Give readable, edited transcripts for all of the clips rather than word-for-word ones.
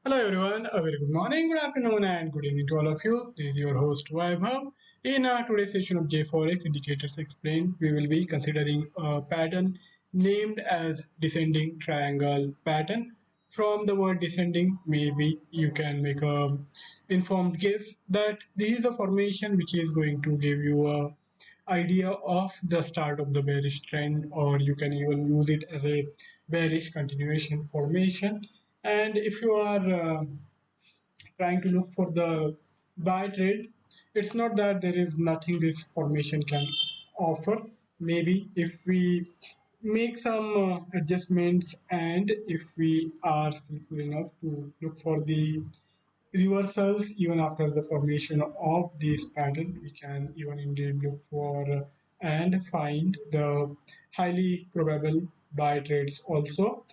Hello everyone, a very good morning, good afternoon, and good evening to all of you. This is your host Vaibhav. In today's session of JForex Indicators Explained, we will be considering a pattern named as descending triangle pattern. From the word descending, maybe you can make a informed guess that this is a formation which is going to give you a idea of the start of the bearish trend, or you can even use it as a bearish continuation formation. And if you are trying to look for the buy trade, it's not that there is nothing this formation can offer. Maybe if we make some adjustments, and if we are skillful enough to look for the reversals even after the formation of this pattern, we can even indeed look for and find the highly probable buy trades also.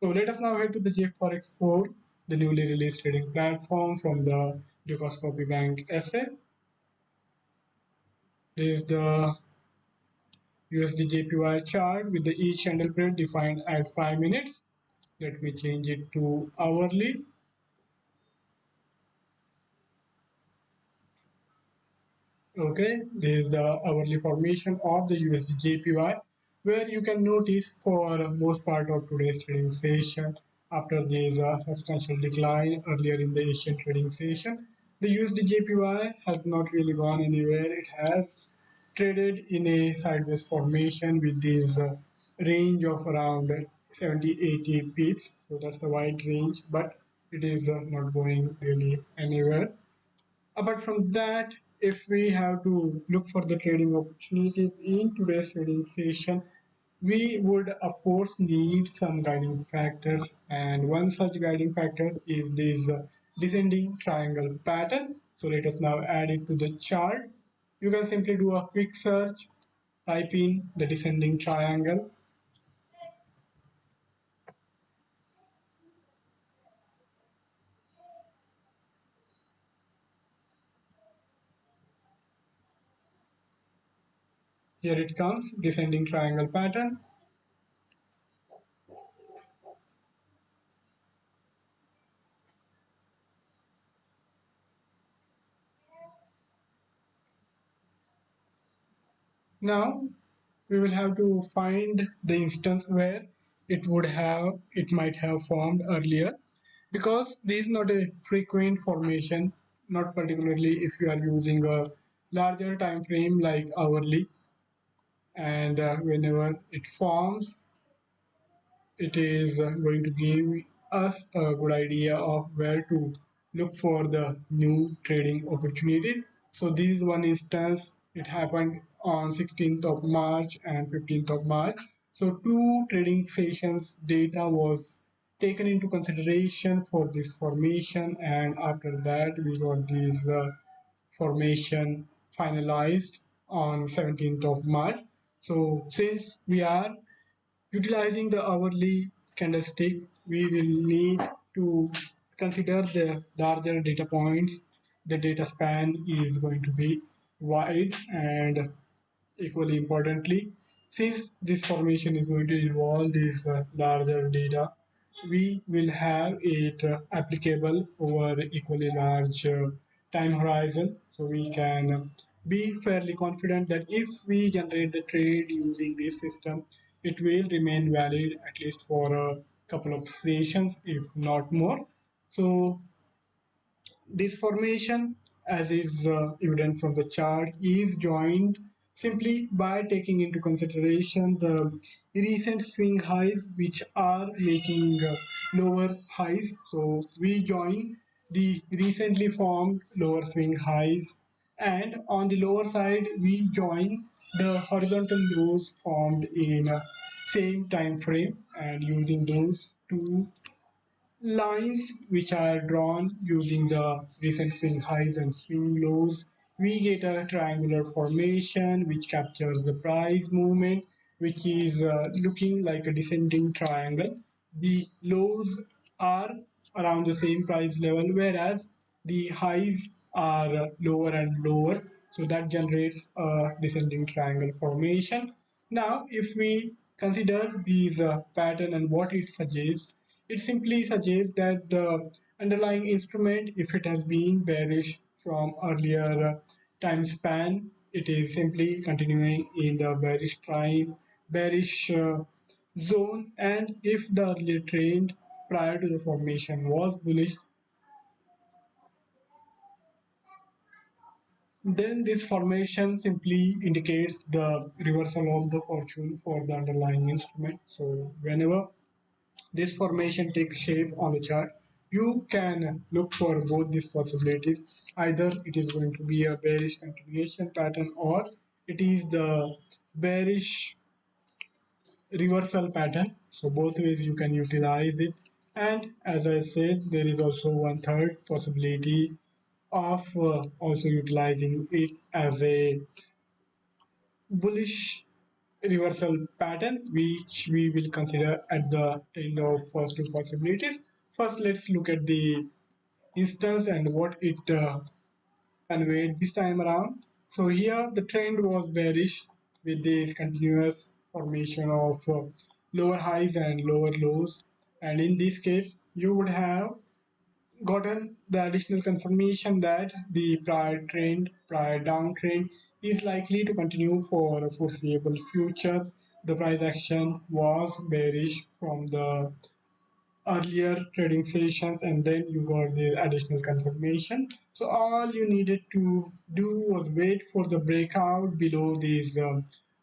So let us now head to the JForex 4, the newly released trading platform from the Dukascopy Bank SA. This is the USD JPY chart with the each candle period defined at 5 minutes. Let me change it to hourly. Okay, this is the hourly formation of the USD JPY, where you can notice for most part of today's trading session, after there is a substantial decline earlier in the Asian trading session, the USD JPY has not really gone anywhere. It has traded in a sideways formation with this range of around 70-80 pips. So that's a wide range, but it is not going really anywhere. Apart from that, if we have to look for the trading opportunities in today's trading session, we would of course need some guiding factors, and one such guiding factor is this descending triangle pattern. So let us now add it to the chart. You can simply do a quick search, type in the descending triangle. Here it comes, descending triangle pattern. Now we will have to find the instance where it might have formed earlier, because this is not a frequent formation, not particularly if you are using a larger time frame like hourly. And whenever it forms, it is going to give us a good idea of where to look for the new trading opportunities. So this is one instance. It happened on 16th of March and 15th of March. So two trading sessions data was taken into consideration for this formation, and after that we got this formation finalized on 17th of March. So since we are utilizing the hourly candlestick, we will need to consider the larger data points. The data span is going to be wide, and equally importantly, since this formation is going to involve this larger data, we will have it applicable over equally large time horizon. So we can be fairly confident that if we generate the trade using this system, it will remain valid at least for a couple of sessions, if not more. So this formation, as is evident from the chart, is joined simply by taking into consideration the recent swing highs which are making lower highs. So we join the recently formed lower swing highs, and on the lower side we join the horizontal lows formed in same time frame, and using those two lines which are drawn using the recent swing highs and swing lows, we get a triangular formation which captures the price movement, which is looking like a descending triangle. The lows are around the same price level, whereas the highs are lower and lower. So that generates a descending triangle formation. Now, if we consider these pattern and what it suggests, it simply suggests that the underlying instrument, if it has been bearish from earlier time span, it is simply continuing in the bearish zone. And if the earlier trend prior to the formation was bullish, then this formation simply indicates the reversal of the fortune for the underlying instrument. So whenever this formation takes shape on the chart, you can look for both these possibilities. Either it is going to be a bearish continuation pattern, or it is the bearish reversal pattern. So both ways you can utilize it. And as I said, there is also one third possibility of also utilizing it as a bullish reversal pattern, which we will consider at the end of first two possibilities. First, let's look at the instance and what it conveyed this time around. So here the trend was bearish with this continuous formation of lower highs and lower lows. And in this case, you would have gotten the additional confirmation that the prior downtrend, is likely to continue for a foreseeable future. The price action was bearish from the earlier trading sessions, and then you got the additional confirmation. So all you needed to do was wait for the breakout below this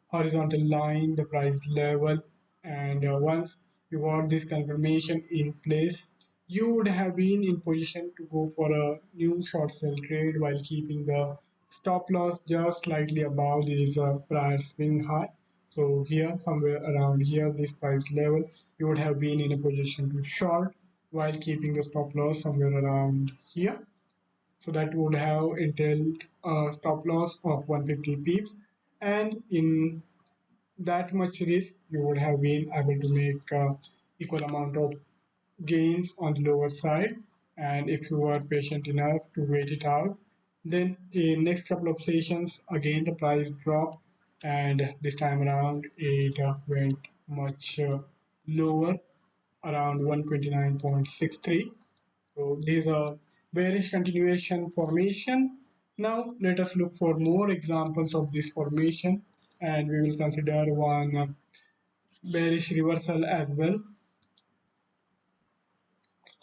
horizontal line, the price level. And once you got this confirmation in place, you would have been in position to go for a new short sell trade while keeping the stop loss just slightly above this prior swing high. So here, somewhere around here, this price level, you would have been in a position to short while keeping the stop loss somewhere around here. So that would have entailed a stop loss of 150 pips. And in that much risk, you would have been able to make equal amount of gains on the lower side. And if you are patient enough to wait it out, then in next couple of sessions again the price dropped, and this time around it went much lower, around 129.63. So this is a bearish continuation formation. Now let us look for more examples of this formation, and we will consider one bearish reversal as well.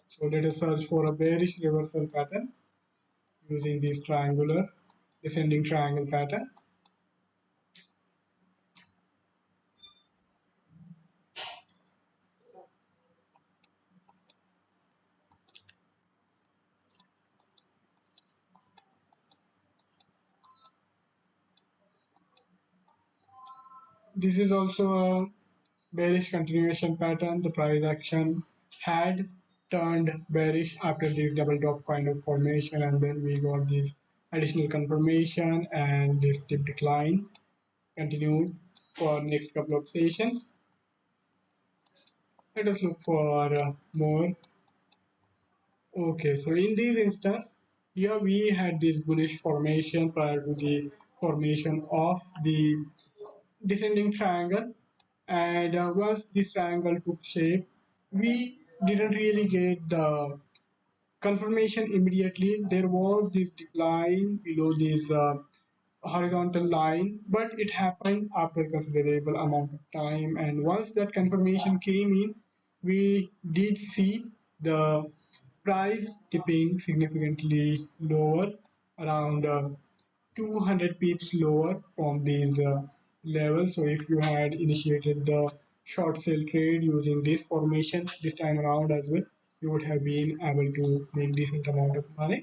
So let us search for a bearish reversal pattern using this triangular descending triangle pattern. This is also a bearish continuation pattern. The price action had turned bearish after this double top kind of formation, and then we got this additional confirmation, and this steep decline continued for next couple of sessions. Let us look for more. Okay, so in this instance, here we had this bullish formation prior to the formation of the descending triangle. And once this triangle took shape, we didn't really get the confirmation immediately. There was this decline below this horizontal line, but it happened after a considerable amount of time. And once that confirmation came in, we did see the price dipping significantly lower, around 200 pips lower from these levels. So if you had initiated the short sale trade using this formation this time around as well, you would have been able to make decent amount of money.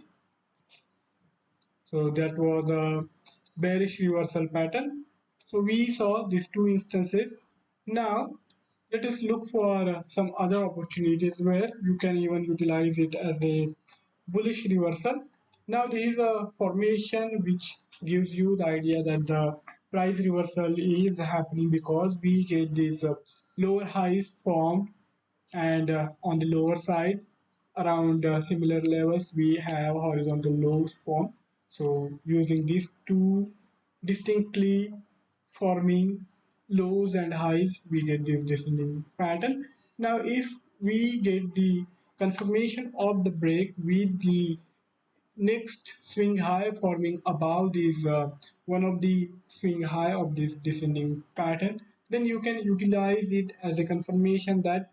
So that was a bearish reversal pattern. So we saw these two instances. Now let us look for some other opportunities where you can even utilize it as a bullish reversal. Now this is a formation which gives you the idea that the price reversal is happening because we get these lower highs formed, and on the lower side around similar levels we have horizontal lows formed. So using these two distinctly forming lows and highs, we get this descending pattern. Now if we get the confirmation of the break with the next swing high forming above this one of the swing high of this descending pattern, then you can utilize it as a confirmation that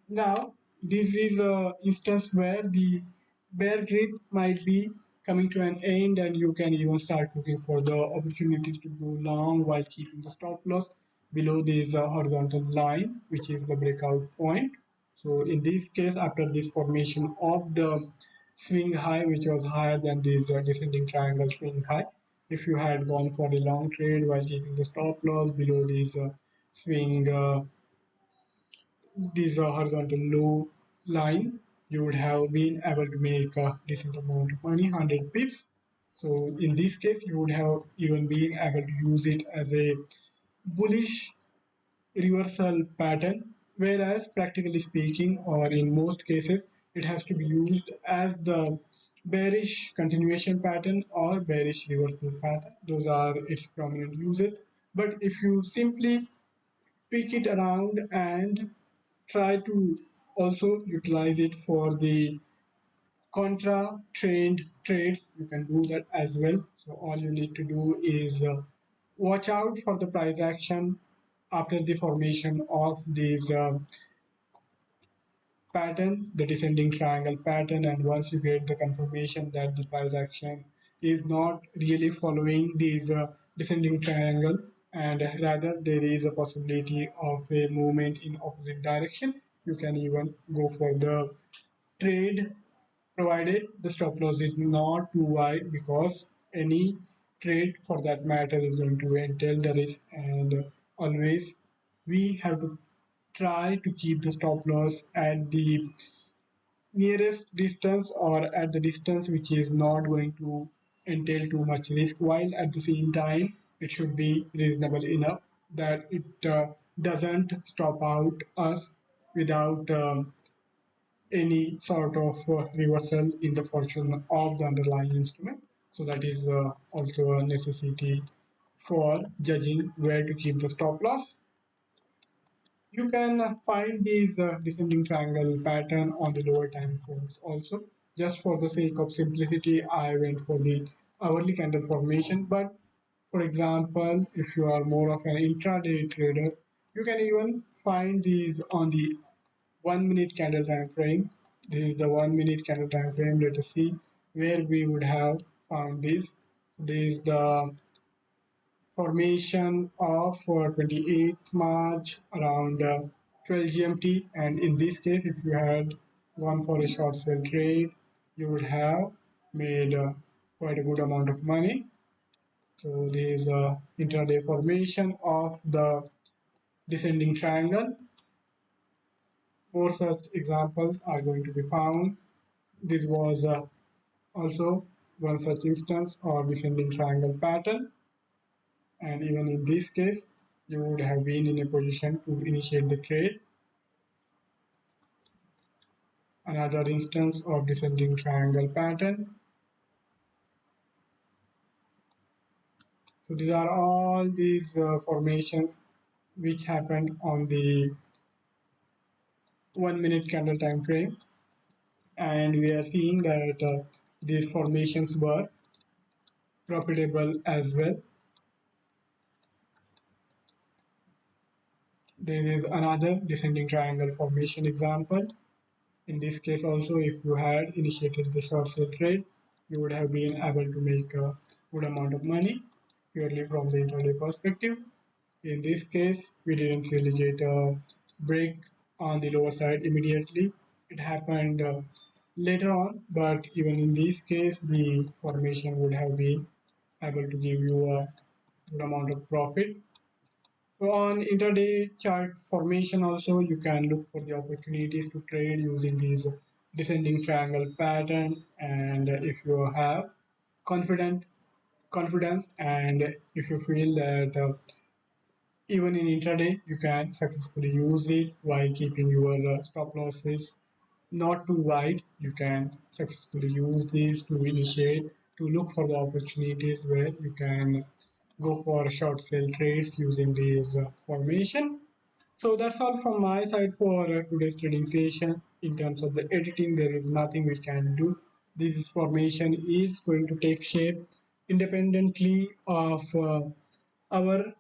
now this is a instance where the bear grip might be coming to an end, and you can even start looking for the opportunities to go long while keeping the stop loss below this horizontal line, which is the breakout point. So in this case, after this formation of the swing high, which was higher than this descending triangle swing high, if you had gone for a long trade while keeping the stop loss below this swing this horizontal low line, you would have been able to make a decent amount of money, 100 pips. So in this case, you would have even been able to use it as a bullish reversal pattern, whereas practically speaking, or in most cases, it has to be used as the bearish continuation pattern or bearish reversal pattern. Those are its prominent uses. But if you simply pick it around and try to also utilize it for the contra trend trades, you can do that as well. So all you need to do is watch out for the price action after the formation of these pattern, the descending triangle pattern, and once you get the confirmation that the price action is not really following these descending triangle, and rather there is a possibility of a movement in opposite direction, you can even go for the trade, provided the stop loss is not too wide, because any trade for that matter is going to entail the risk, and always we have to try to keep the stop loss at the nearest distance, or at the distance which is not going to entail too much risk, while at the same time it should be reasonable enough that it doesn't stop out us without any sort of reversal in the fortune of the underlying instrument. So that is also a necessity for judging where to keep the stop loss. You can find these descending triangle pattern on the lower time frames also. Just for the sake of simplicity, I went for the hourly candle formation. But for example, if you are more of an intraday trader, you can even find these on the 1 minute candle time frame. This is the 1 minute candle time frame. Let us see where we would have found this. This is the formation of 28th March around 12 GMT, and in this case if you had gone for a short sell trade, you would have made quite a good amount of money. So this is a intraday formation of the descending triangle. More such examples are going to be found. This was also one such instance of descending triangle pattern, and even in this case you would have been in a position to initiate the trade. Another instance of descending triangle pattern. So these are all these formations which happened on the 1 minute candle time frame, and we are seeing that these formations were profitable as well. There is another descending triangle formation example. In this case also, if you had initiated the short sell trade, you would have been able to make a good amount of money purely from the intraday perspective. In this case, we didn't really get a break on the lower side immediately. It happened later on, but even in this case, the formation would have been able to give you a good amount of profit. So on intraday chart formation also, you can look for the opportunities to trade using these descending triangle pattern. And if you have confident confidence, and if you feel that even in intraday you can successfully use it while keeping your stop losses not too wide, you can successfully use these to initiate, to look for the opportunities where you can go for short sell trades using these formation. So that's all from my side for today's trading session. In terms of the editing, there is nothing we can do. This formation is going to take shape independently of our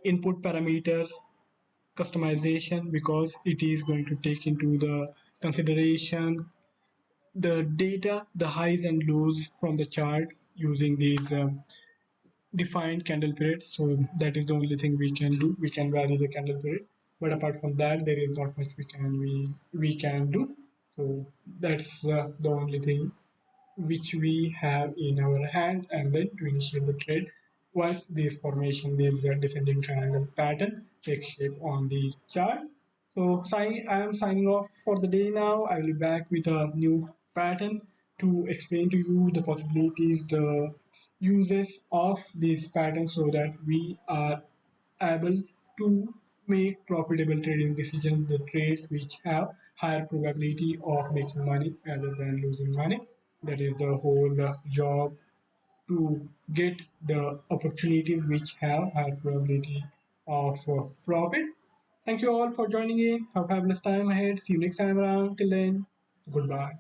input parameters customization, because it is going to take into the consideration the data, the highs and lows from the chart using these defined candle period. So that is the only thing we can do. We can vary the candle period, but apart from that, there is not much we can do. So that's the only thing which we have in our hand, and then to initiate the trade once this formation, this descending triangle pattern takes shape on the chart. So I am signing off for the day now. I will be back with a new pattern to explain to you the possibilities, the uses of this pattern, so that we are able to make profitable trading decisions, the trades which have higher probability of making money rather than losing money. That is the whole job, to get the opportunities which have higher probability of profit. Thank you all for joining in. Have a fabulous time ahead. See you next time around. Till then, goodbye.